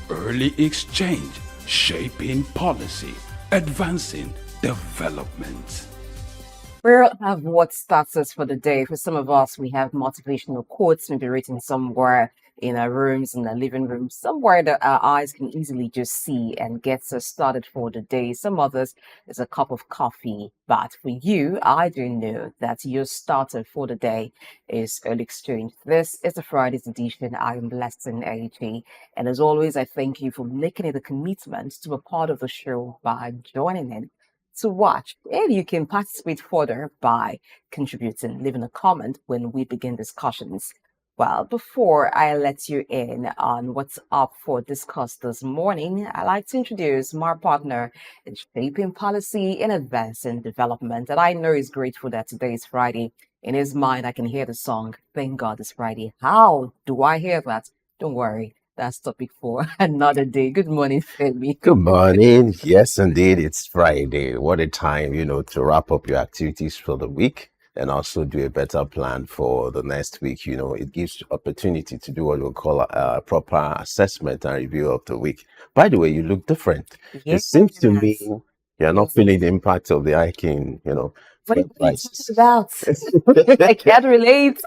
Early exchange, shaping policy, advancing development. We'll have what starts us for the day. For some of us, we have motivational quotes, maybe written somewhere in our rooms, in our living rooms, somewhere that our eyes can easily just see and gets us started for the day. Some others is a cup of coffee. But for you, I do know that your starter for the day is early exchange. This is the Friday's edition. I am Blessing AG. And as always, I thank you for making it a commitment to a part of the show by joining in to watch. And you can participate further by contributing, leaving a comment when we begin discussions. Well, before I let you in on what's up for discuss this morning, I'd like to introduce my partner in shaping policy and advancing development. And I know he's grateful that today is Friday. In his mind, I can hear the song, Thank God It's Friday. How do I hear that? Don't worry. That's topic for another day. Good morning, Femi. Good morning. Yes, indeed, it's Friday. What a time, to wrap up your activities for the week and also do a better plan for the next week. It gives opportunity to do what we call a proper assessment and review of the week. By the way, you look different. It seems to me Yes. you're not feeling the impact of the hiking, What are fuel you talking prices. about? I can't relate.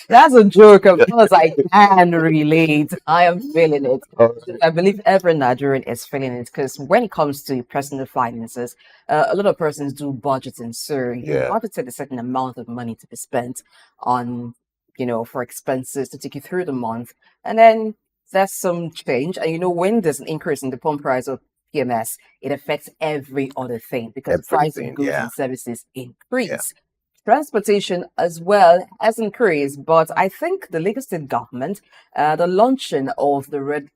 That's a joke. Of course, I can relate. I am feeling it. Oh, I believe every Nigerian is feeling it because when it comes to personal finances, a lot of persons do budgeting. So you yeah, budgeted a certain amount of money to be spent on, for expenses to take you through the month. And then there's some change. And when there's an increase in the pump price of PMS, it affects every other thing because the price of everything. goods Yeah, and services yeah. increase. Transportation as well has increased, but I think the Lagos State government, the launching of the red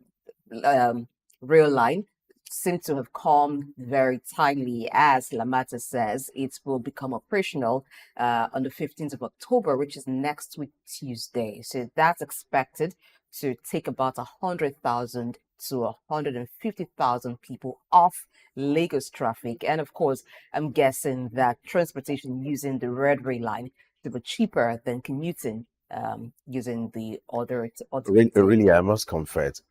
um, rail line seems to have come very timely. As Lamata says, it will become operational on the 15th of October, which is next week, Tuesday. So that's expected to take about 100,000 to 150,000 people off Lagos traffic. And of course, I'm guessing that transportation using the red rail line will be cheaper than commuting using the other alternative. Really, I must confess,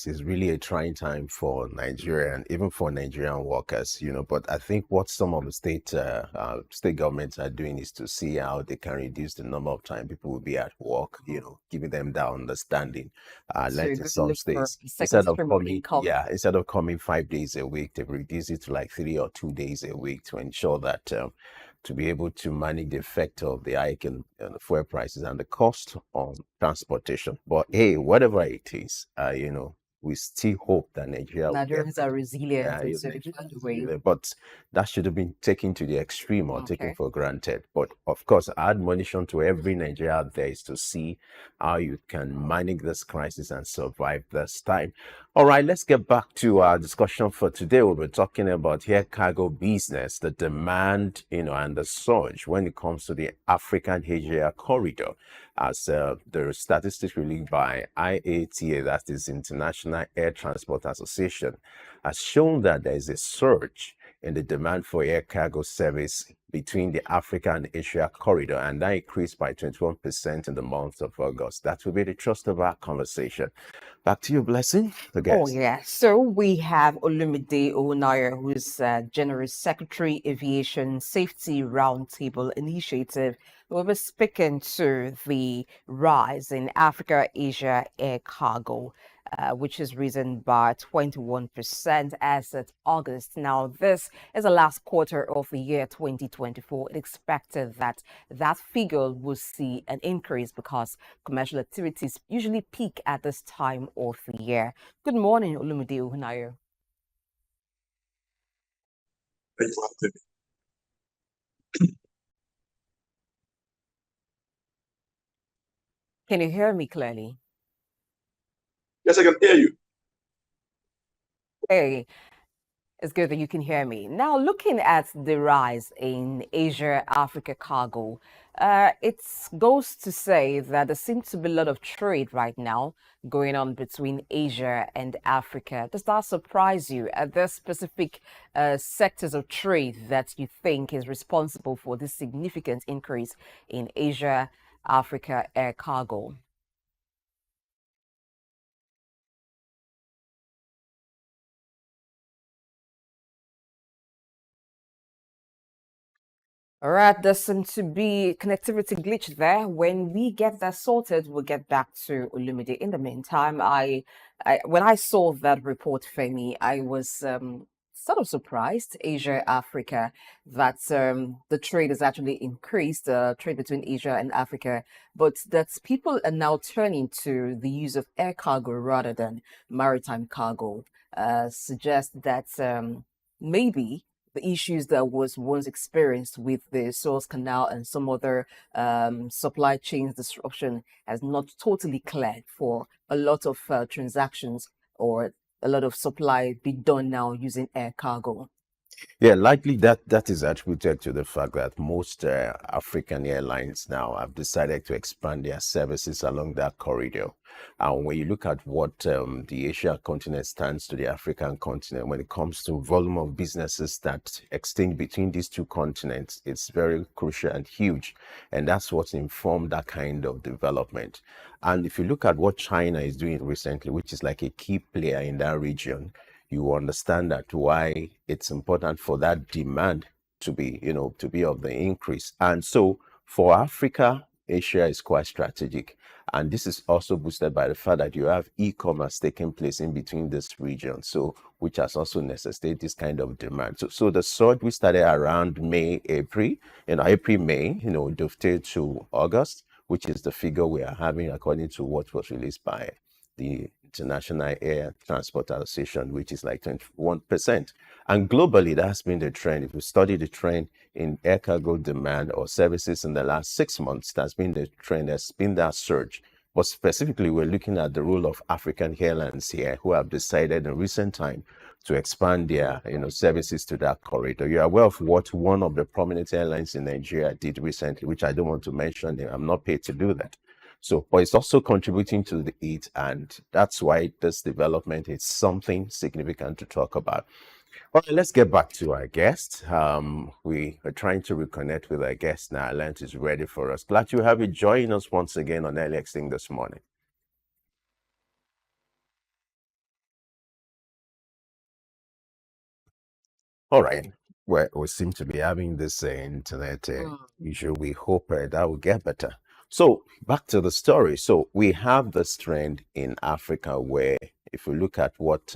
it's really a trying time for Nigerian, even for Nigerian workers, But I think what some of the state governments are doing is to see how they can reduce the number of time people will be at work, giving them that understanding. So Like you're in going to some look for states, a second stream of income. instead of coming 5 days a week, they've reduced it to like 3 or 2 days a week to ensure that to be able to manage the effect of the hike in the fuel prices and the cost on transportation. But hey, whatever it is, we still hope that Nigeria will get Nigerians are resilient, yeah, and so they Nigeria find a is way. really, but that should have been taken to the extreme or taken Okay. for granted. But of course, our admonition to every Nigerian out there is to see how you can manage this crisis and survive this time. All right, let's get back to our discussion for today. We'll be talking about air cargo business, the demand, and the surge when it comes to the African Asia corridor. As the statistics released by IATA, that is International Air Transport Association, has shown that there is a surge in the demand for air cargo service between the Africa and Asia corridor, and that increased by 21% in the month of August. That will be the thrust of our conversation. Back to you, Blessing, the Oh, guest. yeah. So we have Olumide Ohunayo, who's General Secretary, Aviation Safety Roundtable Initiative. We'll be speaking to the rise in Africa Asia air cargo, which is risen by 21% as of August. Now, this is the last quarter of the year 2024. It expected that that figure will see an increase because commercial activities usually peak at this time of the year. Good morning, Olumide Ohunayo. Thank you, Anthony. Can you hear me clearly? Yes, I can hear you. Hey, it's good that you can hear me. Now, looking at the rise in Asia-Africa cargo, it goes to say that there seems to be a lot of trade right now going on between Asia and Africa. Does that surprise you? Are there specific sectors of trade that you think is responsible for this significant increase in Asia-Africa air cargo? All right, there seems to be connectivity glitch there. When we get that sorted, we'll get back to Olumide. In the meantime, when I saw that report, Femi, I was sort of surprised, Asia Africa, that the trade has actually increased, trade between Asia and Africa, but that people are now turning to the use of air cargo rather than maritime cargo. Suggest that maybe the issues that was once experienced with the Suez Canal and some other supply chain disruption has not totally cleared for a lot of transactions or a lot of supply be done now using air cargo. Yeah, likely that is attributed to the fact that most African airlines now have decided to expand their services along that corridor. And when you look at what the Asia continent stands to the African continent, when it comes to volume of businesses that extend between these two continents, it's very crucial and huge. And that's what's informed that kind of development. And if you look at what China is doing recently, which is like a key player in that region, you understand that why it's important for that demand to be, to be of the increase. And so for Africa, Asia is quite strategic. And this is also boosted by the fact that you have e-commerce taking place in between this region. So which has also necessitated this kind of demand. So the surge we started around May, April, May, dovetailed to August, which is the figure we are having according to what was released by the International Air Transport Association, which is like 21%. And globally, that's been the trend. If we study the trend in air cargo demand or services in the last 6 months, that's been the trend, there's been that surge. But specifically, we're looking at the role of African airlines here, who have decided in recent time to expand their services to that corridor. You're aware of what one of the prominent airlines in Nigeria did recently, which I don't want to mention. I'm not paid to do that. So, but it's also contributing to the heat, and that's why this development is something significant to talk about. Well, let's get back to our guest. We are trying to reconnect with our guest now. Lent is ready for us. Glad to have you join us once again on LXing this morning. All right. Well, we seem to be having this internet issue. We hope that will get better. So back to the story. So we have this trend in Africa where, if we look at what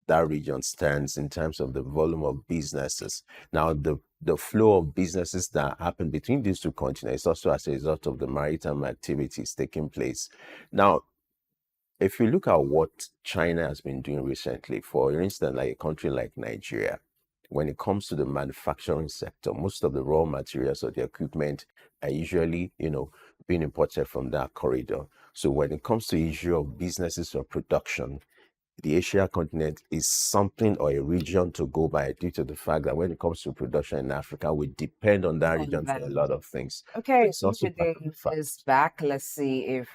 that region stands in terms of the volume of businesses, now the flow of businesses that happen between these two continents also as a result of the maritime activities taking place. Now, if you look at what China has been doing recently, for instance, like a country like Nigeria, when it comes to the manufacturing sector, most of the raw materials or the equipment are usually, being imported from that corridor. So when it comes to the issue of businesses or production, the Asia continent is something or a region to go by due to the fact that when it comes to production in Africa, we depend on that region for a lot of things. Okay, It's also part of the fact. is back. Let's see if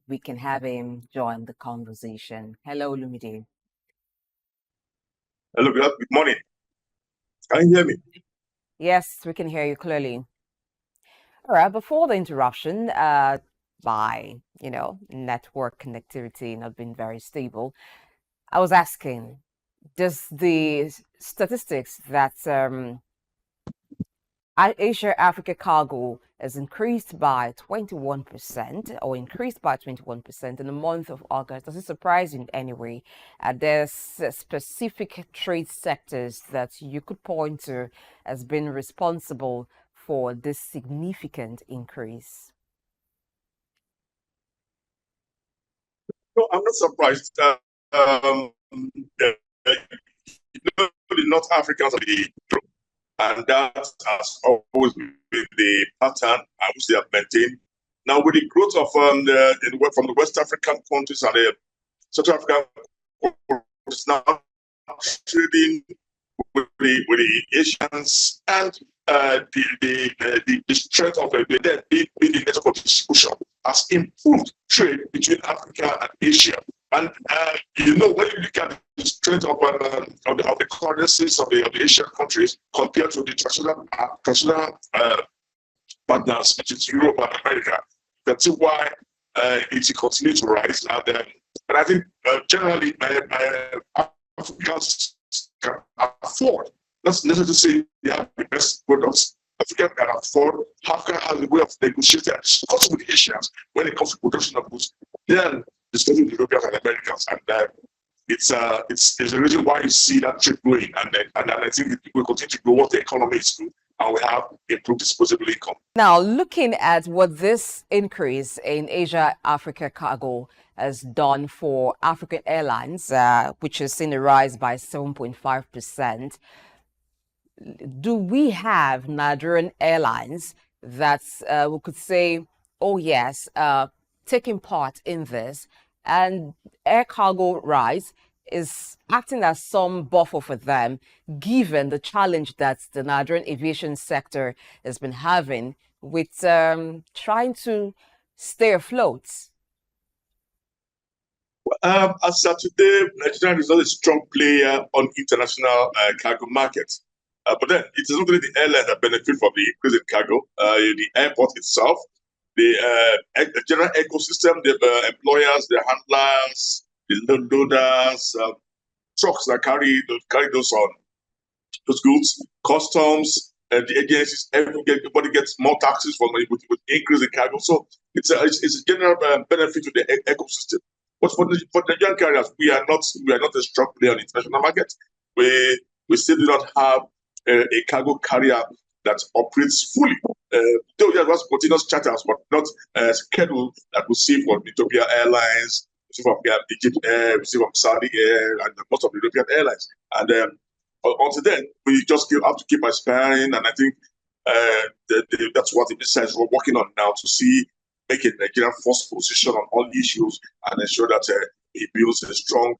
we can have him join the conversation. Hello, Olumide. Hello, good morning. Can you hear me? Yes, we can hear you clearly. All right, before the interruption, by network connectivity not being very stable, I was asking, does the statistics that AsiaAfrica Cargo has increased by 21% or increased by 21% in the month of August, does it surprise you in any way? There's specific trade sectors that you could point to as being responsible for this significant increase? No, I'm not surprised. The North Africans are the group, and that has always been the pattern I would say have maintained. Now, with the growth of from the West African countries and the Central African countries now trading with the Asians and the strength of the network of distribution has improved trade between Africa and Asia. And when you look at the strength of the currencies of the Asian countries compared to the traditional partners, which is Europe and America, you can see why it continues to rise. And I think generally Africans can afford. That's necessary to say they have the best products, Africa can afford. Africa has a way of negotiating, especially with Asians when it comes to production of goods. Then discussing with Europeans and Americans, and it's the reason why you see that trade growing, and I think it will continue to grow what the economy is doing, and we have improved disposable income. Now, looking at what this increase in Asia-Africa cargo has done for African Airlines, which has seen a rise by 7.5%, do we have Nigerian Airlines that we could say, oh yes, taking part in this, and air cargo rise is acting as some buffer for them, given the challenge that the Nigerian aviation sector has been having with trying to stay afloat? As of today, Nigeria is not a strong player on international cargo markets. But then it is not only the airlines that benefit from the increase in cargo, the airport itself, the general ecosystem, the employers, the handlers, the loaders, trucks that carry those goods, customs, the agencies, everybody gets more taxes from with increase in cargo. So it's a general benefit to the ecosystem. But for the Nigerian carriers, we are not a strong player on the international market. We still do not have a cargo carrier that operates fully. Though there was continuous charters, but not scheduled that we see from Ethiopia Airlines, we see from Egypt Air, we see from Saudi Air, and most of the European airlines. And until then, we just have to keep aspiring. And I think that's what the business we're working on now, to see making Nigeria first position on all issues and ensure that it builds a strong,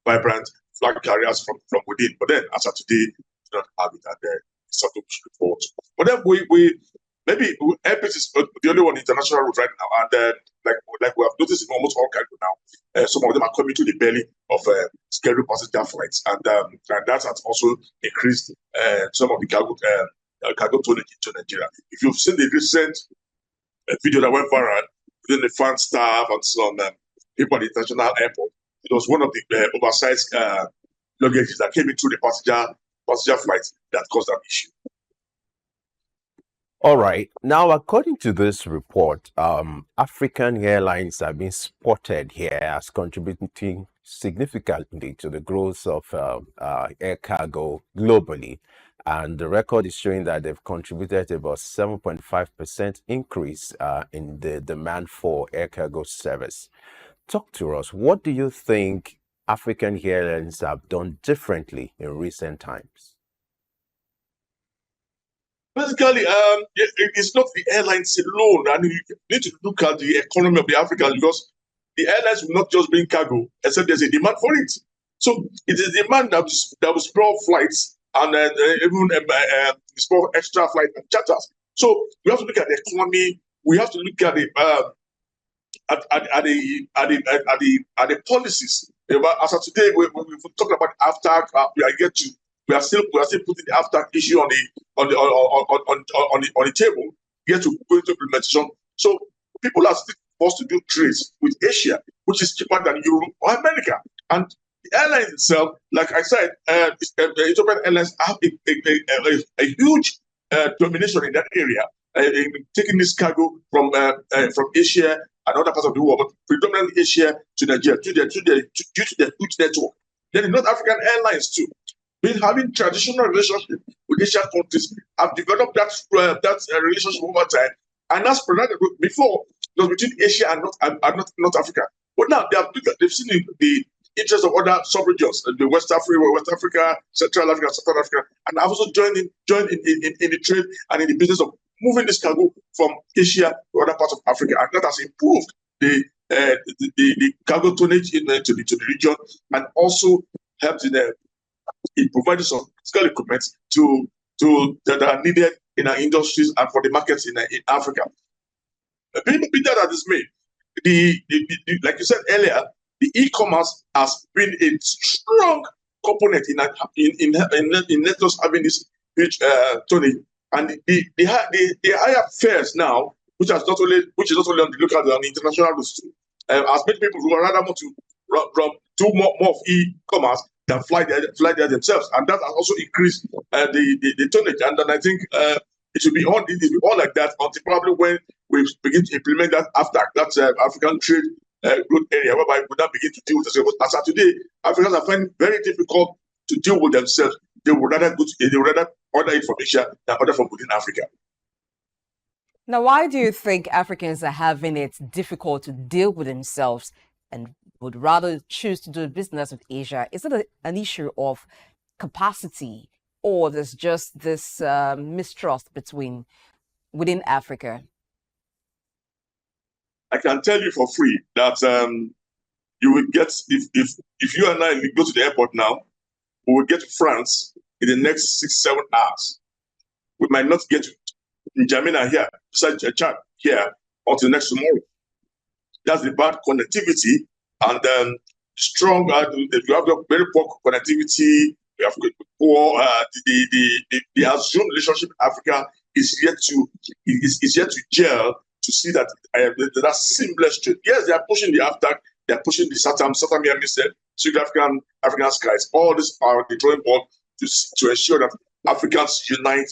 vibrant flag carriers from within. But then, as of today, we do not have it, and it's something we should look forward to. But then maybe Airpeace is the only one international route right now, and like we have noticed in almost all cargo now, some of them are coming to the belly of scheduled passenger flights, and that has also increased some of the cargo tonnage into Nigeria. If you've seen the recent video that went viral within the fan staff and some people at the international airport, it was one of the oversized luggages that came into the passenger flights that caused that issue. All right. Now, according to this report, African airlines have been spotted here as contributing significantly to the growth of air cargo globally. And the record is showing that they've contributed about 7.5% increase in the demand for air cargo service. Talk to us. What do you think African airlines have done differently in recent times? Basically, it's not the airlines alone. And you need to look at the economy of the Africans, because the airlines will not just bring cargo, except there's a demand for it. So it is demand that will spur flights and even spur extra flight and charters. So we have to look at the economy. We have to look at the policies. As of today, we talk about after. We are still putting the after issue on the table. Yet to go into implementation. So people are still forced to do trades with Asia, which is cheaper than Europe or America. And the airline itself, like I said, Ethiopian Airlines have a huge domination in that area, taking this cargo from Asia and other parts of the world, but predominantly Asia to Nigeria due to their huge network. Then the North African Airlines too, been having traditional relationship with Asian countries, have developed that relationship over time, and that's before it was between Asia and North Africa. But now they've seen the interest of other sub-regions, the West Africa, Central Africa, Southern Africa, and have also joined in the trade and in the business of moving this cargo from Asia to other parts of Africa, and that has improved the cargo tonnage to the region, and also helped in providing some physical equipment that are needed in our industries and for the markets in Africa. Being that is made, like you said earlier, the e-commerce has been a strong component in let us having this huge tonnage, and the higher fares now, which is not only on the local, on the international routes too, has made people who are rather want to do more of e-commerce, than fly there themselves, and that has also increased the tonnage. And then I think it should be on like that until probably when we begin to implement that after that African trade growth area, whereby we now begin to deal with themselves. As of today, Africans are finding it very difficult to deal with themselves. They would rather order it from Asia than order from within Africa. Now, why do you think Africans are having it difficult to deal with themselves and would rather choose to do business with Asia? Is it an issue of capacity, or there's just this mistrust within Africa? I can tell you for free that you will get, if you and I go to the airport now, we will get to France in the next 6-7 hours. We might not get to N'Djamena here, besides Chad here, until next tomorrow. That's the bad connectivity, and strong. If you have the very poor connectivity, you have poor. The assumed relationship in Africa is yet to gel to see that that's seamless trade. Yes, they are pushing the AFTAC, they are pushing the SATAM said, African skies. All these are the drawing board to ensure that Africans unite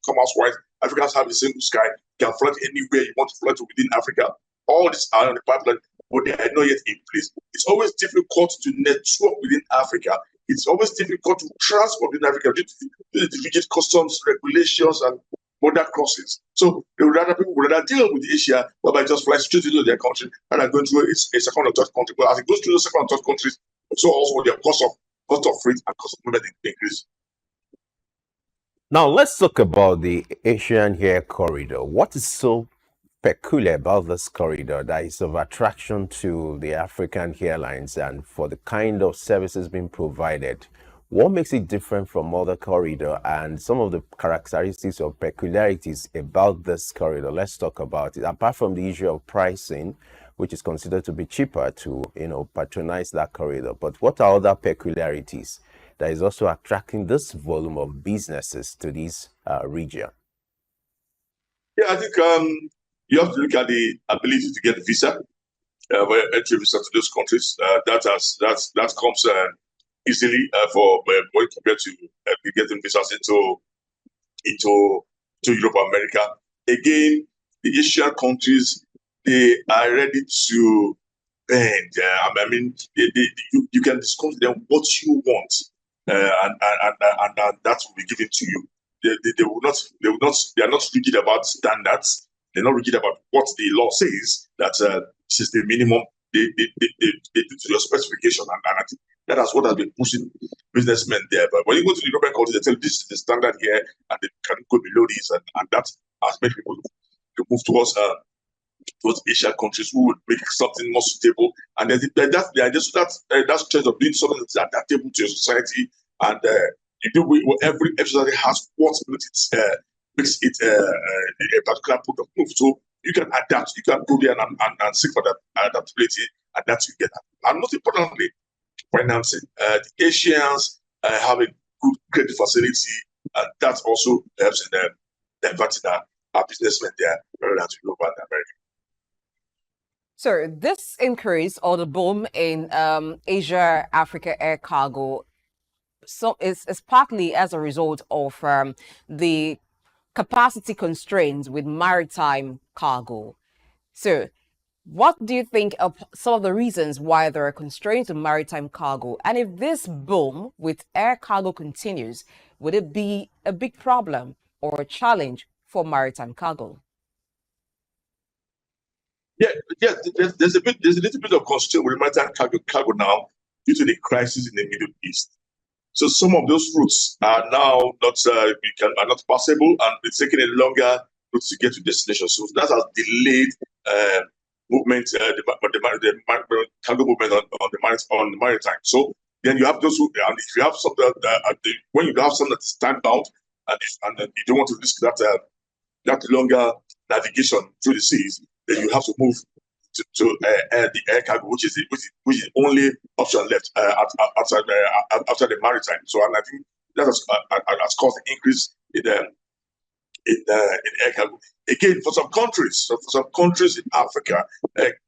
commerce-wise. Africans have a single sky, can fly anywhere you want to fly to within Africa. All these are on the pipeline, but they are not yet in place. It's always difficult to network within Africa. It's always difficult to transport within Africa due to the rigid customs regulations and border crossings. So people would rather deal with Asia, whereby just fly straight into their country and are going through a second or third country. But as it goes through the second or third countries, so also their cost of freight and cost of movement increase. Now, let's talk about the Asian Air Corridor. What is so peculiar about this corridor that is of attraction to the African airlines and for the kind of services being provided? What makes it different from other corridor and some of the characteristics or peculiarities about this corridor? Let's talk about it. Apart from the issue of pricing, which is considered to be cheaper to, patronize that corridor, but what are other peculiarities that is also attracting this volume of businesses to this region? Yeah, I think you have to look at the ability to get a visa, entry visa to those countries. That comes easily for when compared to getting visas into Europe or America. Again, the Asian countries, they are ready to bend. I mean, you can discuss with them what you want, and that will be given to you. They are not rigid about standards. They're not rigid about what the law says that this is the minimum. They do to your specification, and I think that is what has been pushing businessmen there. But when you go to the European countries, they tell you this is the standard here, and they can go below this, and that has made people to move towards Asian countries who would make something more suitable. And that's strength of doing something that's adaptable to your society, and you do every society has what makes it a particular point of move. So you can adapt, you can go there and seek for that adaptability, and that's you get that. And most importantly, financing. The Asians have a good credit facility, and that also helps in diverting our businessmen there rather than to Europe and America. So this increase or the boom in AsiaAfrica Air Cargo, so it's partly as a result of the capacity constraints with maritime cargo. So what do you think are some of the reasons why there are constraints with maritime cargo? And if this boom with air cargo continues, would it be a big problem or a challenge for maritime cargo? Yeah. There's a little bit of constraint with maritime cargo now due to the crisis in the Middle East. So some of those routes are now not possible, and it's taking a longer route to get to destination. So that has delayed movement, the cargo movement on the maritime. So then you have those who, and if you have something when you have something that's stand out, and you don't want to risk that longer navigation through the seas, then you have to move to the air cargo, which is the only option left outside the maritime. So, and I think that has caused an increase in air cargo. Again, for some countries in Africa,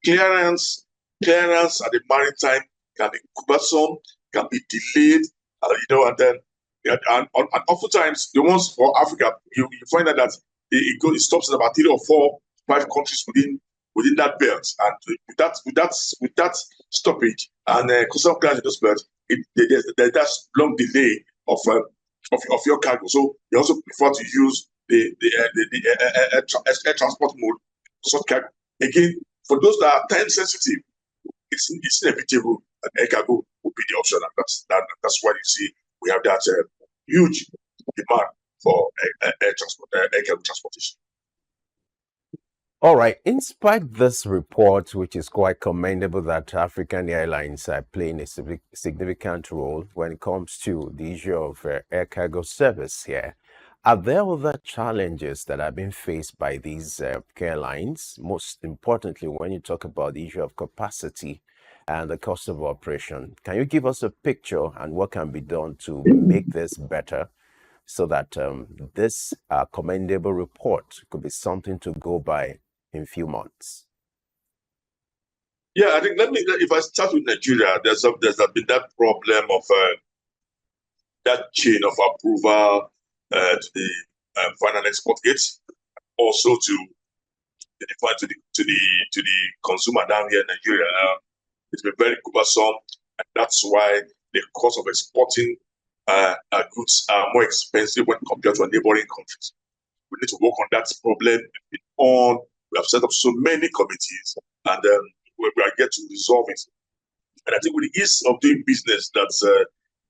clearance at the maritime can be cumbersome, can be delayed, and then and oftentimes the ones for Africa, you find out that it stops in about 3 or 4, 5 countries within that belt, and with that stoppage and custom clearance in those belts, there's long delay of your cargo. So they also prefer to use the air transport mode for such cargo. Again, for those that are time sensitive, it's inevitable that air cargo will be the option, and that's why you see we have that huge demand for air cargo transportation. All right. In spite of this report, which is quite commendable, that African Airlines are playing a significant role when it comes to the issue of air cargo service here, are there other challenges that are being faced by these airlines? Most importantly, when you talk about the issue of capacity and the cost of operation, can you give us a picture and what can be done to make this better, so that this commendable report could be something to go by in few months? Yeah, I think if I start with Nigeria, there's been that problem of that chain of approval to the final export gates, also to the consumer down here in Nigeria. It's been very cumbersome, and that's why the cost of exporting goods are more expensive when compared to our neighboring countries. We need to work on that problem. We have set up so many committees, and we are yet to resolve it. And I think with the ease of doing business that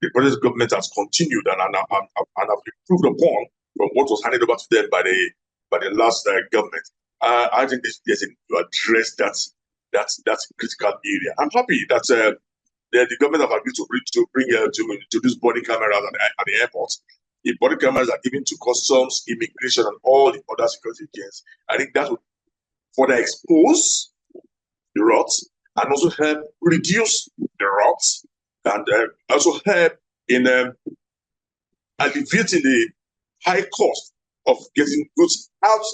the present government has continued and have improved upon from what was handed over to them by the last government, I think there's to address that critical area. I'm happy that the government have agreed to introduce body cameras at the airports. The body cameras are given to customs, immigration, and all the other security agents. I think that would further expose the routes and also help reduce the routes, and also help in alleviating the high cost of getting goods out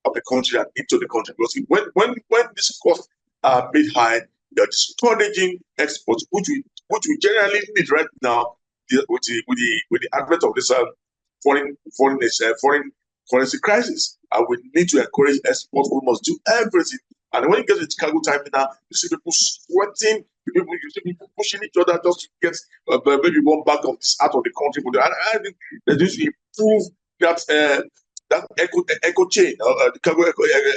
of the country and into the country. Because when these costs are made high, they're discouraging exports, which we generally need right now with the advent of this foreign currency crisis. And we need to encourage exports. We must do everything. And when you get to Chicago time now, you see people sweating, you see people pushing each other just to get maybe one bag of this out of the country. But I think they need to improve that eco chain, the cargo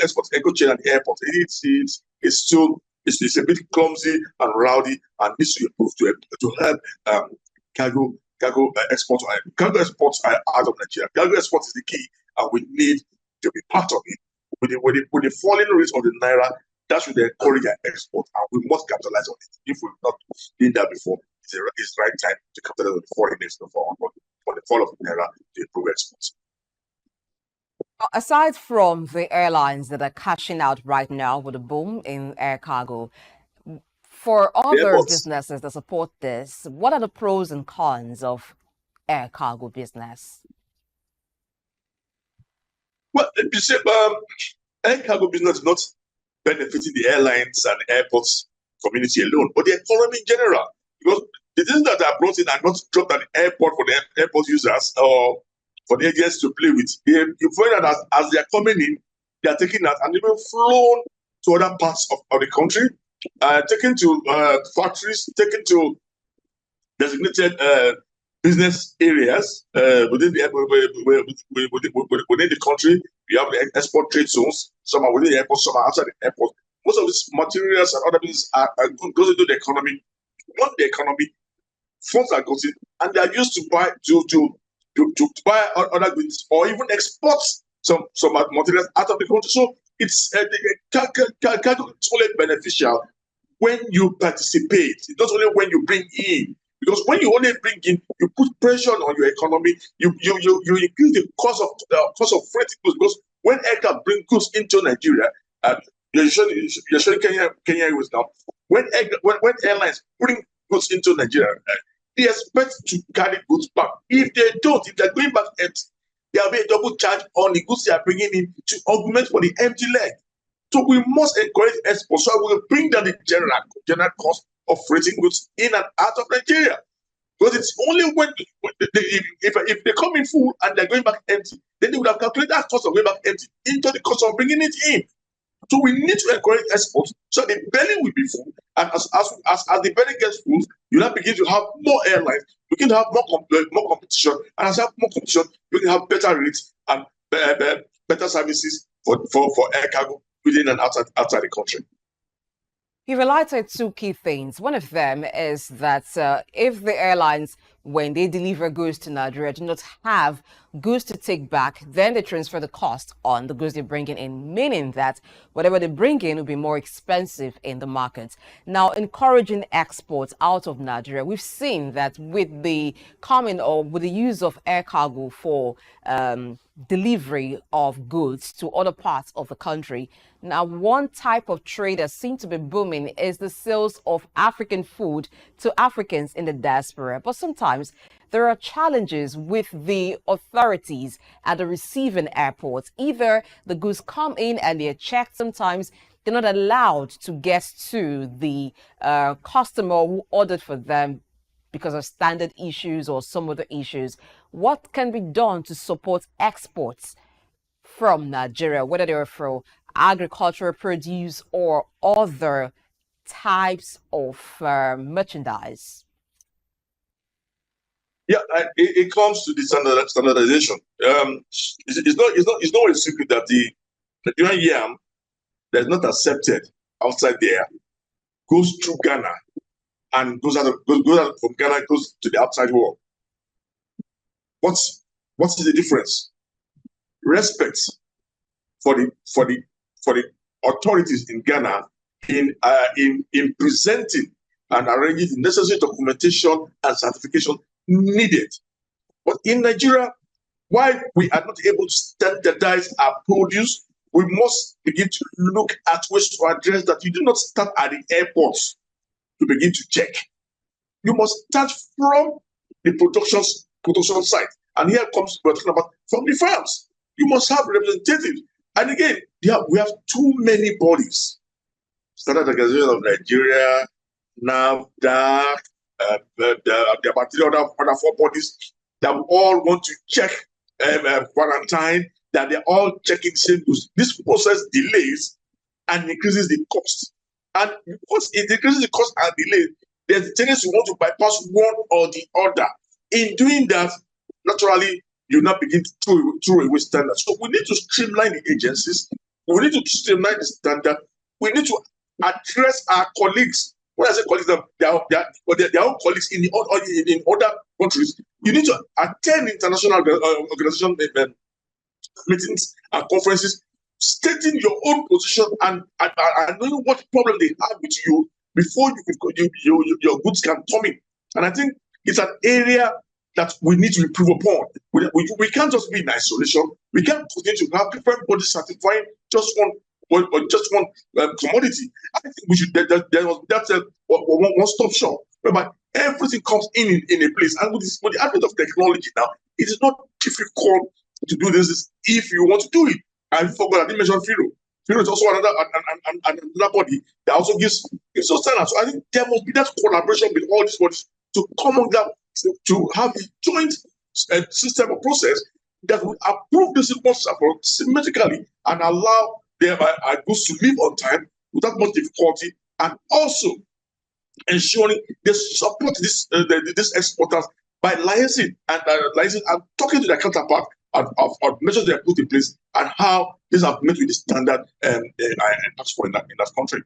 export eco chain at the airport. It's a bit clumsy and rowdy, and needs to improve to help cargo exports. Cargo exports are out of Nigeria. Cargo exports is the key, and we need to be part of it. With the falling rates of the naira, that should encourage our export, and we must capitalize on it. If we've not done that before, it's the right time to capitalize on the foreignness for the fall of the naira to improve exports. Aside from the airlines that are cashing out right now with a boom in air cargo, for other businesses that support this, what are the pros and cons of air cargo business? Well, you see, air cargo business is not benefiting the airlines and the airports community alone, but the economy in general. Because the things that are brought in are not dropped at the airport for the airport users or for the agents to play with. You find that as they are coming in, they are taking that and even flown to other parts of the country, taken to factories, taken to designated business areas within the country. We have the export trade zones. Some are within the airport, some are outside the airport. Most of these materials and other things goes into the economy. Once the economy, funds are gotten, and they are used to buy to buy other goods or even export some materials out of the country. So it's only beneficial when you participate. It's not only when you bring in. Because when you only bring in, you put pressure on your economy. You increase the cost of freight goods. Because when aircraft bring goods into Nigeria, you're showing Kenya Airways now. When airlines bring goods into Nigeria, they expect to carry goods back. If they don't, if they're going back empty, there will be a double charge on the goods they are bringing in to augment for the empty leg. So we must encourage exports. So we will bring down the general cost of freighting goods in and out of Nigeria. Because it's only when if they come in full and they're going back empty, then they would have calculated that cost of going back empty into the cost of bringing it in. So we need to encourage exports so the belly will be full. And as the belly gets full, you now begin to have more airlines, you can have more competition. And as you have more competition, you can have better rates and better services for air cargo within and outside the country. You've highlighted two key things. One of them is that if the airlines, when they deliver goods to Nigeria, do not have goods to take back, then they transfer the cost on the goods they're bringing in, meaning that whatever they bring in will be more expensive in the market. Now, encouraging exports out of Nigeria, we've seen that with the coming or with the use of air cargo for delivery of goods to other parts of the country. Now, one type of trade that seems to be booming is the sales of African food to Africans in the diaspora. But sometimes there are challenges with the authorities at the receiving airports. Either the goods come in and they're checked, sometimes they're not allowed to get to the customer who ordered for them because of standard issues or some other issues. What can be done to support exports from Nigeria, whether they're for agricultural produce or other types of merchandise? Yeah, it comes to the standardization. It's not a secret that the Nigerian yam that's not accepted outside there goes through Ghana and goes out from Ghana, goes to the outside world. What is the difference? Respect for the authorities in Ghana in presenting and arranging the necessary documentation and certification needed. But in Nigeria, while we are not able to standardize our produce, we must begin to look at ways to address that. You do not start at the airports to begin to check. You must start from the production site. And here comes we're talking about from the farms. You must have representatives. And again, we have too many bodies. Standard Organization of Nigeria, NAFDAC, there are about 3 other 4 bodies that all want to check quarantine, that they're all checking the same goods. This process delays and increases the cost. And because it increases the cost and delay, there's a tendency to want to bypass one or the other. In doing that, naturally, you now begin to throw away standards. So we need to streamline the agencies. We need to streamline the standard. We need to address our colleagues. When I say colleagues, they are their own colleagues in other countries. You need to attend international organization meetings and conferences, stating your own position and knowing what problem they have with you before your goods can come in. And I think it's an area that we need to improve upon. We can't just be in isolation. We can't continue to have different bodies certifying just one commodity. I think we should. That's a one-stop shop whereby everything comes in a place. And with the advent of technology now, it is not difficult to do this if you want to do it. I forgot I didn't mention FIRO. FIRO is also another body that also gives those standards. So I think there must be that collaboration with all these bodies to come on that to have a joint system or process that will approve this symmetrically and allow our goods to live on time without much difficulty, and also ensuring they support these exporters by liaising and talking to their counterpart of measures they have put in place and how these are met with the standard asked for in that country.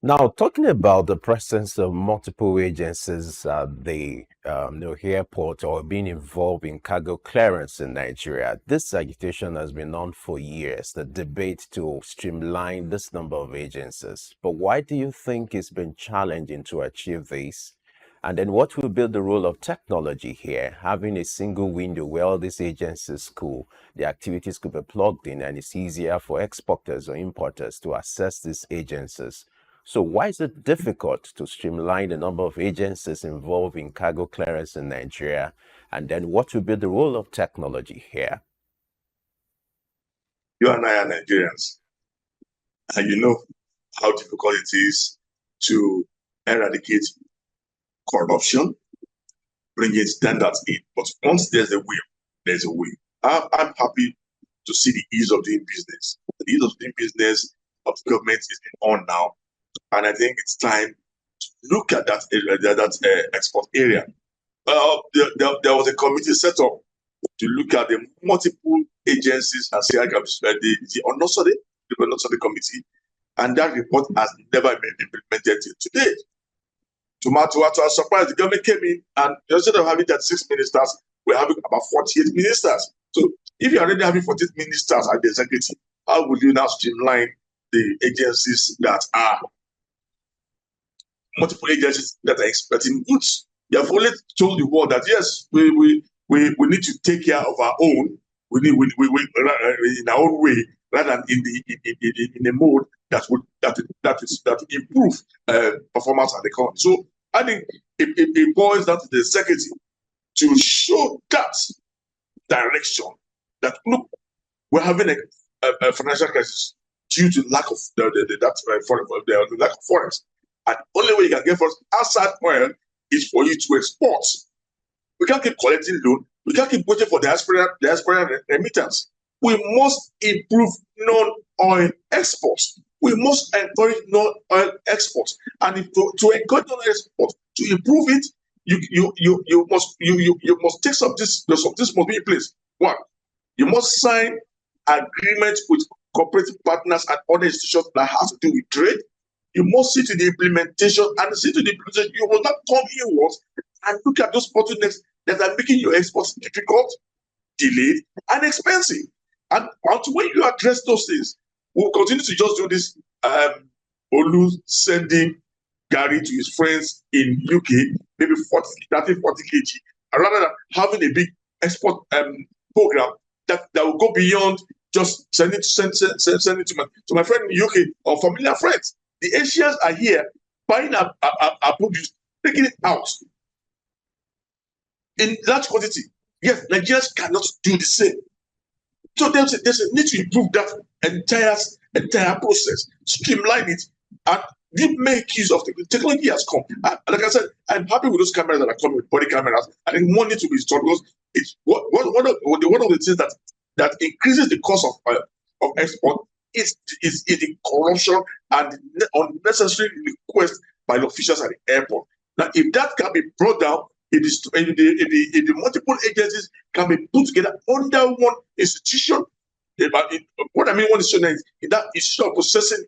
Now, talking about the presence of multiple agencies at the airport or being involved in cargo clearance in Nigeria, this agitation has been on for years, the debate to streamline this number of agencies. But why do you think it's been challenging to achieve this? And then what will be the role of technology here? Having a single window where all these agencies the activities could be plugged in, and it's easier for exporters or importers to access these agencies. So why is it difficult to streamline the number of agencies involved in cargo clearance in Nigeria? And then what will be the role of technology here? You and I are Nigerians, and you know how difficult it is to eradicate corruption, bringing standards in. But once there's a will, there's a way. I'm happy to see the ease of doing business. The ease of doing business of the government is on now, and I think it's time to look at that export area. There was a committee set up to look at the multiple agencies and see the unnecessary committee, and that report has never been implemented till today. To our surprise, the government came in, and instead of having 36 ministers, we're having about 48 ministers. So if you're already having 48 ministers at the executive, how would you now streamline the agencies that are multiple agencies that are expecting goods? You have only told the world that yes, we need to take care of our own. We in our own way, rather than in a mode that would improve performance at the economy. So I think it boils down to the executive to show that direction. That look, we're having a financial crisis due to lack of the lack of forex, and only way you can get forex outside oil is for you to export. We can't keep collecting loan. We can't keep waiting for diaspora remittance. We must improve non-oil exports. We must encourage non-oil exports, and to encourage non-oil exports, to improve it, you must take some this must be in place. One, you must sign agreements with cooperative partners and other institutions that has to do with trade. You must see to the implementation, and see to the implementation. You will not come inwards and look at those bottlenecks that are making your exports difficult, delayed, and expensive. And when you address those things, we'll continue to just do this. Olu sending Gary to his friends in UK, maybe 40 kg, rather than having a big export program that will go beyond just sending to my friend in UK or familiar friends. The Asians are here buying our produce, taking it out in large quantity. Yes, Nigerians cannot do the same. So there's a need to improve that entire process, streamline it, and make use of the technology has come. Like I said, I'm happy with those cameras that are coming with body cameras. I think more need to be installed because it's one of the things that increases the cost of export is the corruption and the unnecessary request by the officials at the airport. Now, if that can be brought down, if the multiple agencies can be put together under one institution, what I mean one institution is in that institution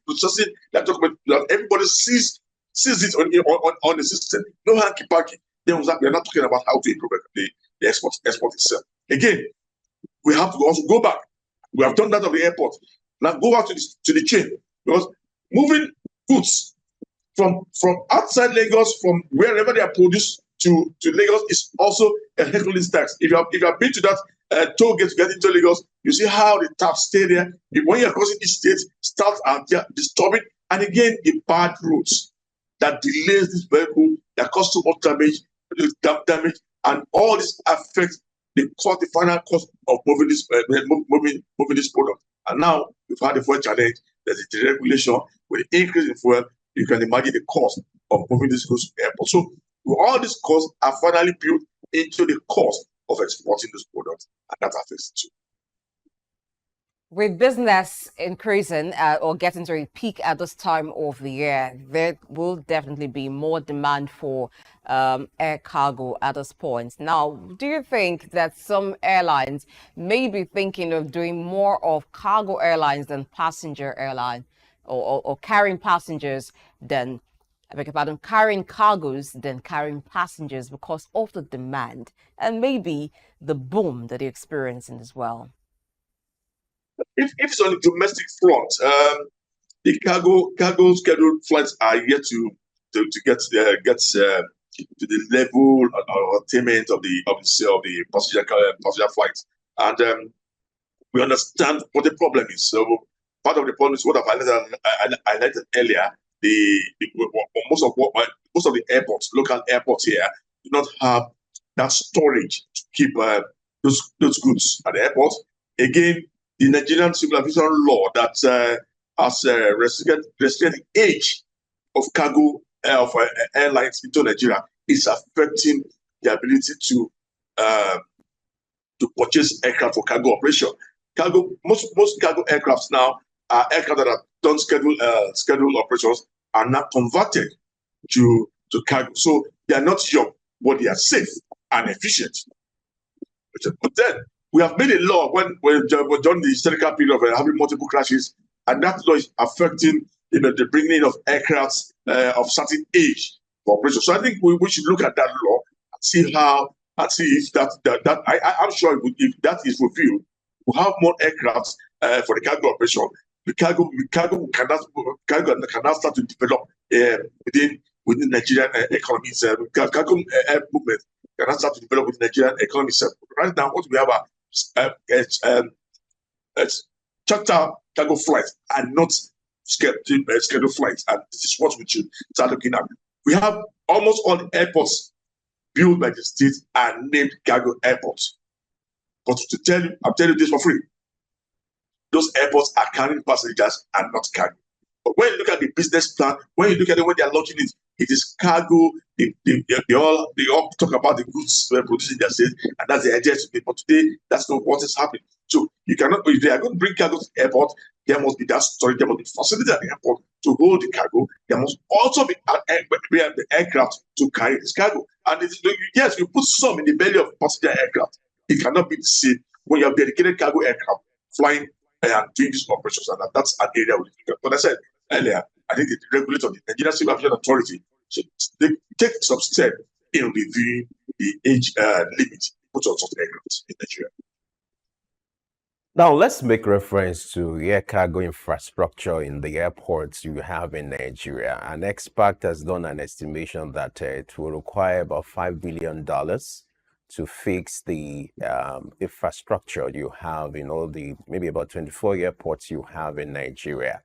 processing that document, that everybody sees it on the system, no hanky-panky, then we're not talking about how to improve the export itself. Again, we have to also go back. We have done that at the airport. Now go back to the chain, because moving goods from outside Lagos, from wherever they are produced to Lagos, is also a Hercules tax. If you have been to that toll gate to get into Lagos, you see how the taps stay there. When you're crossing each state, staff are there disturbing, and again the bad roads that delays this vehicle, that cause too much damage, and all this affects the final cost of moving this product. And now we've had the fuel challenge. There's a deregulation with the increase in fuel. You can imagine the cost of moving this goods to the airport. So all these costs are finally built into the cost of exporting this product, and that affects it too. With business increasing or getting to a peak at this time of the year, there will definitely be more demand for air cargo at this point. Now, do you think that some airlines may be thinking of doing more of cargo airlines than passenger airline, or carrying passengers than, I beg your pardon, carrying cargoes than carrying passengers because of the demand and maybe the boom that they're experiencing as well? If it's on the domestic front, the cargo scheduled flights are yet to get to the level or attainment of the passenger flights, and we understand what the problem is. So part of the problem is what I've highlighted earlier. Most of the airports, local airports here, do not have that storage to keep those goods at the airport. Again, the Nigerian Civil Aviation Law that has restricted the age of cargo of airlines into Nigeria is affecting the ability to purchase aircraft for cargo operation. Most cargo aircrafts now are aircraft that have done scheduled operations are now converted to cargo. So they are not young, but they are safe and efficient. But then we have made a law when during the historical period of having multiple crashes, and that law is affecting the bringing in of aircrafts of certain age for operation. So I think we should look at that law and see how and see if I'm sure if that is fulfilled, we'll have more aircrafts for the cargo operation. The cargo can now start to develop within Nigerian economies. Cargo air movement can now start to develop within Nigerian economies. Right now, what we have are charter cargo flights and not scheduled flights, and this is what we should start looking at. We have almost all the airports built by the state are named cargo airports. But I'm telling you this for free. Those airports are carrying passengers and not cargo. But when you look at the business plan, when you look at it when they are launching it, it is cargo. They all talk about the goods produced in their state, and that's the idea today. But today, that's not what is happening. So you cannot, if they are going to bring cargo to the airport, there must be that storage, there must be facility at the airport to hold the cargo. There must also be the aircraft to carry this cargo. And yes, you put some in the belly of passenger aircraft. It cannot be the same when you have dedicated cargo aircraft flying and doing these operations, and that's an area we look at. But I said earlier, I think the regulator, the Nigerian Civil Aviation Authority, should take some step in reviewing the age limit put on such aircraft in Nigeria. Now, let's make reference to air cargo infrastructure in the airports you have in Nigeria. An expert has done an estimation that it will require about $5 billion to fix the infrastructure you have in all the, maybe about 24 airports you have in Nigeria.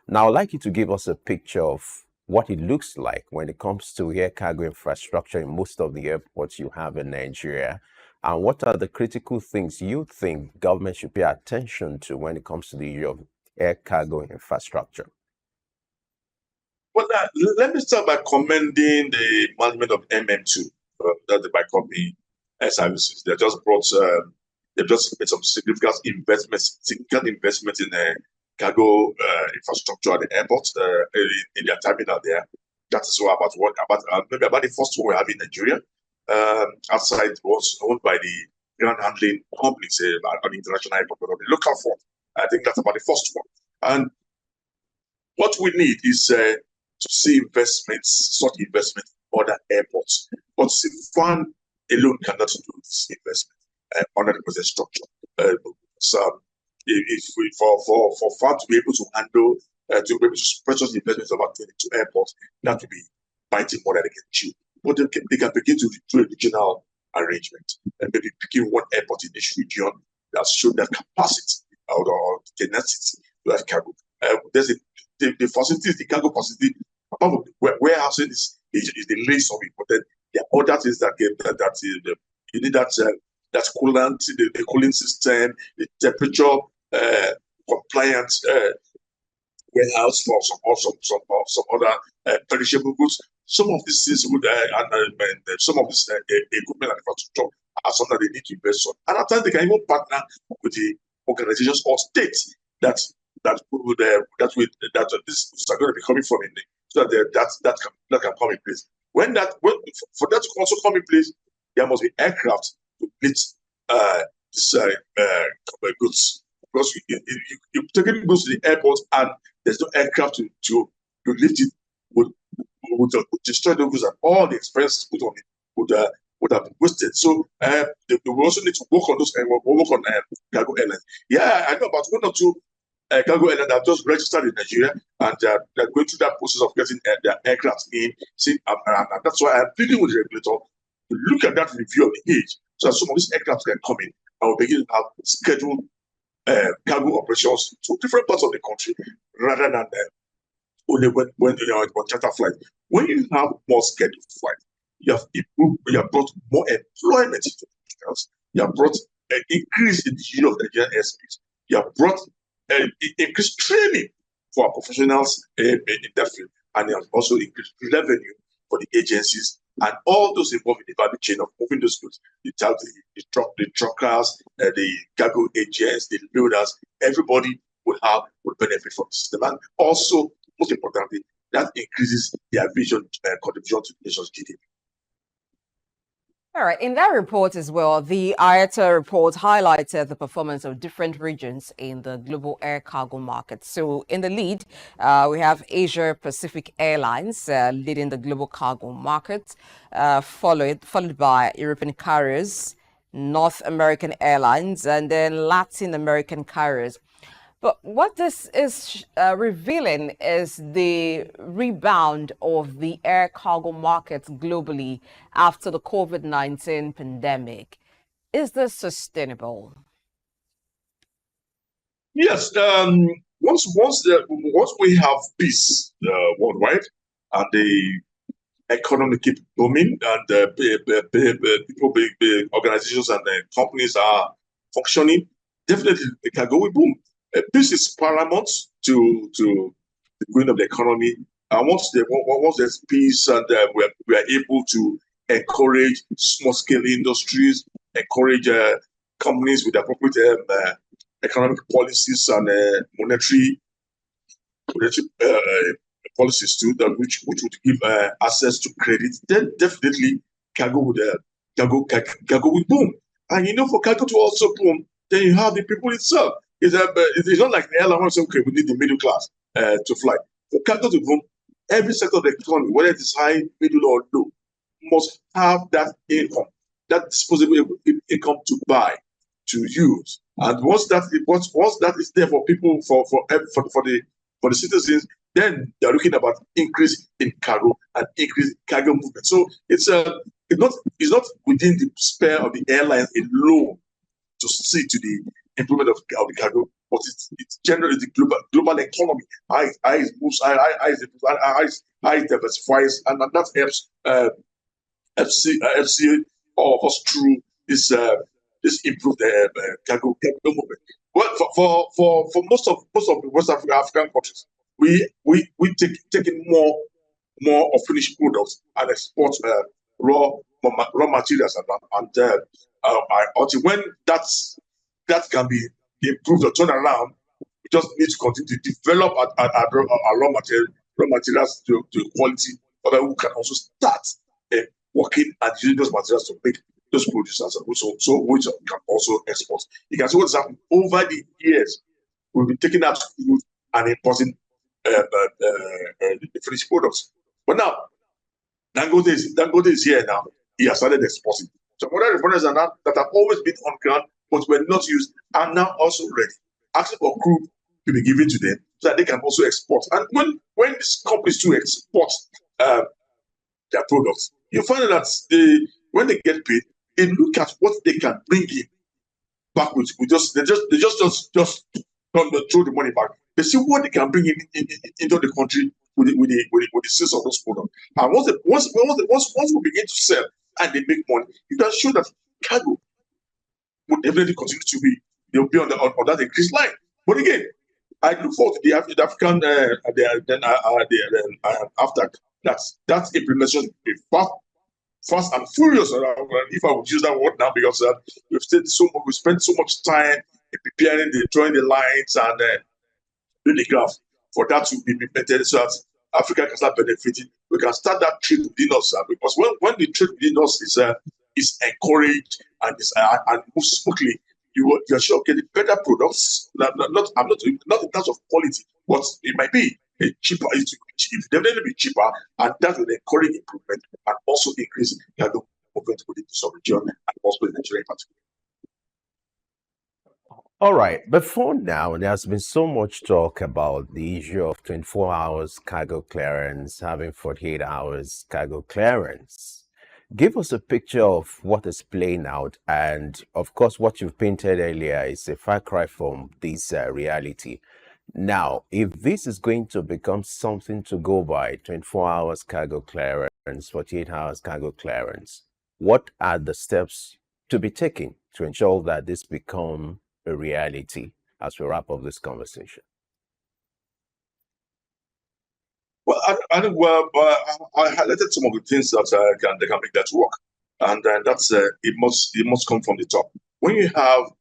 Now, I'd like you to give us a picture of what it looks like when it comes to air cargo infrastructure in most of the airports you have in Nigeria. And what are the critical things you think government should pay attention to when it comes to the issue of air cargo infrastructure? Well, let me start by commending the management of MM2, that's the bike company Air Services. They just made some significant investments in cargo infrastructure at the airport in their terminal there. That is about the first one we have in Nigeria. Outside was owned by the ground handling companies on the international airport, but on the local front, I think that's about the first one. And what we need is to see such investments in other airports. But FAN alone cannot do this investment under the present structure. So for FAN to be able to handle, to be able to purchase the investments of about 22 airports, that would be biting more than they can chew. But they can begin to do a regional arrangement and maybe picking one airport in each region that shows their capacity or tenacity to have cargo. There's the facilities, the cargo facility, apart from warehousing is the least of it, but then there are other things that you need that coolant, the cooling system, the temperature compliant warehouse for some other perishable goods. Some of these things would some of this equipment and infrastructure are something that they need to invest on. And at times they can even partner with the organizations or states that this are going to be coming from in so that can come in place. For that to also come in place, there must be aircraft to meet this goods. Because you're taking goods to the airport and there's no aircraft to lift it would destroy the goods, and all the expenses put on it would have been wasted. So we also need to work on those and work on cargo airlines. Yeah, I know about one or two cargo airlines that have just registered in Nigeria, and they're going through that process of getting their aircraft in. And that's why I'm pleading with the regulator to look at that review of the age, so that some of these aircraft can come in and we'll begin to have scheduled cargo operations to different parts of the country rather than only when on charter flight. When you have more scheduled flights, you have brought more employment into the house. You have brought an increase in the use of Nigerian airspace. You have brought increased training for our professionals in that field, and you have also increased revenue for the agencies and all those involved in the value chain of moving those goods, the truckers, the cargo agents, the loaders, everybody will benefit from the system. And also, most importantly, that increases the aviation contribution to the nation's GDP. All right. In that report as well, the IATA report highlighted the performance of different regions in the global air cargo market. So in the lead, we have Asia Pacific Airlines leading the global cargo market, followed by European carriers, North American Airlines, and then Latin American carriers. But what this is revealing is the rebound of the air cargo market globally after the COVID-19 pandemic. Is this sustainable? Yes. Once we have peace worldwide and the economy keep booming and people, big organizations and companies are functioning, definitely the cargo will boom. Peace is paramount to the growing of the economy. And once there's peace and we are able to encourage small-scale industries, encourage companies with appropriate economic policies and monetary policies too, which would give access to credit, then definitely cargo will boom. And for cargo to also boom, then you have the people itself. It's not like the airline say, okay, we need the middle class to fly. For cargo to boom, every sector of the economy, whether it is high, middle, or low, must have that income, that disposable income to buy, to use. And once that is there for people, for the citizens, then they're looking about increase in cargo and increase in cargo movement. So it's not within the sphere of the airlines alone to see to the improvement of the cargo, but it's generally the global economy. How it moves, how it diversifies, and that helps FC all of us through this improved cargo movement. Well, for most of the West African countries, we take in more of finished products and export raw materials and until when that can be improved or turned around, we just need to continue to develop our raw materials to quality, so that we can also start working and using those materials to make those producers, which we can also export. You can see what's happened over the years. We've been taking out food and importing the finished products. But now, Dangote is here now. He has started exporting. So other refiners that have always been on ground but were not used are now also ready, asking for crude to be given to them so that they can also export. And when these companies do export their products, you find that when they get paid, they look at what they can bring in back with. They just don't throw the money back. They see what they can bring into the country with the sales of those products. And once we begin to sell and they make money, you can show that cargo would definitely continue to be, they'll be on that increased line. But again, I look forward to the African after that implementation will be fast and furious. If I would use that word now, because we spent so much time in preparing drawing the lines and doing the graph for that to be implemented, so that Africa can start benefiting. We can start that trade within us, because when the trade within us is encouraged and moves smoothly, you're sure getting better products. Not in terms of quality, but it might be cheaper. It definitely be cheaper, and that will encourage improvement and also increase cargo movement within the sub-region and also in Nigeria in particular. All right. Before now, there's been so much talk about the issue of 24 hours cargo clearance, having 48 hours cargo clearance. Give us a picture of what is playing out. And of course, what you've painted earlier is a far cry from this reality. Now, if this is going to become something to go by, 24 hours cargo clearance, 48 hours cargo clearance, what are the steps to be taken to ensure that this become a reality as we wrap up this conversation? Well, I highlighted some of the things that they can make that work, and that's it must come from the top. When you have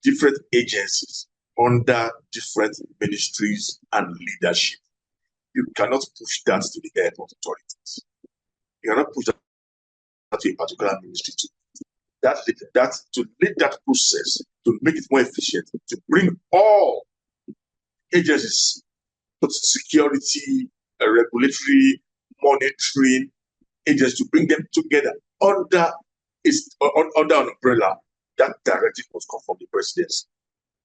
different agencies under different ministries and leadership, you cannot push that to the airport authorities. You cannot push that to a particular ministry to lead that process, to make it more efficient, to bring all agencies, security, regulatory, monitoring agencies, to bring them together under an umbrella. That directive must come from the presidency,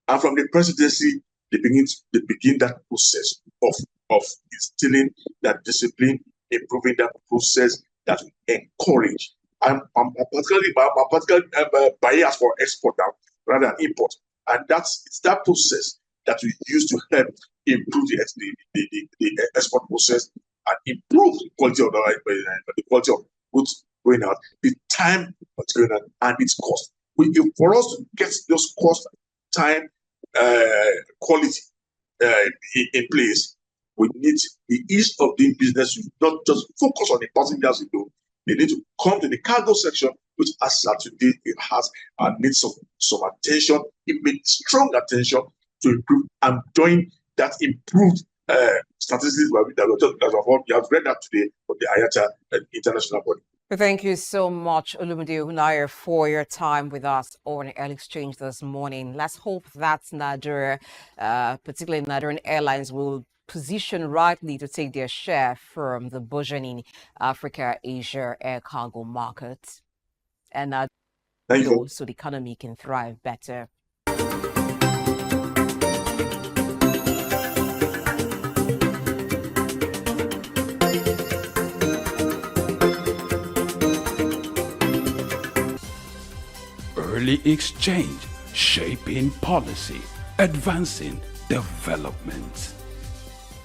and from the presidency, they begin that process of instilling that discipline, improving that process that will encourage. I'm particularly biased for export now rather than import, and it's that process that we use to help improve the export process and improve the quality of goods going out, the time that's going on, and its cost. For us to get those cost, time, quality in place, we need the ease of doing business. We not just focus on the passengers alone. They need to come to the cargo section, which as of today it has and needs some attention, strong attention to improve and join that improved statistics that we have read that today from the IATA international body. Thank you so much, Olumide Ohunayo, for your time with us on Air Exchange this morning. Let's hope that Nigeria, particularly Nigerian Airlines, will position rightly to take their share from the burgeoning Africa-Asia air cargo market. And so the economy can thrive better. Early exchange, shaping policy, advancing development.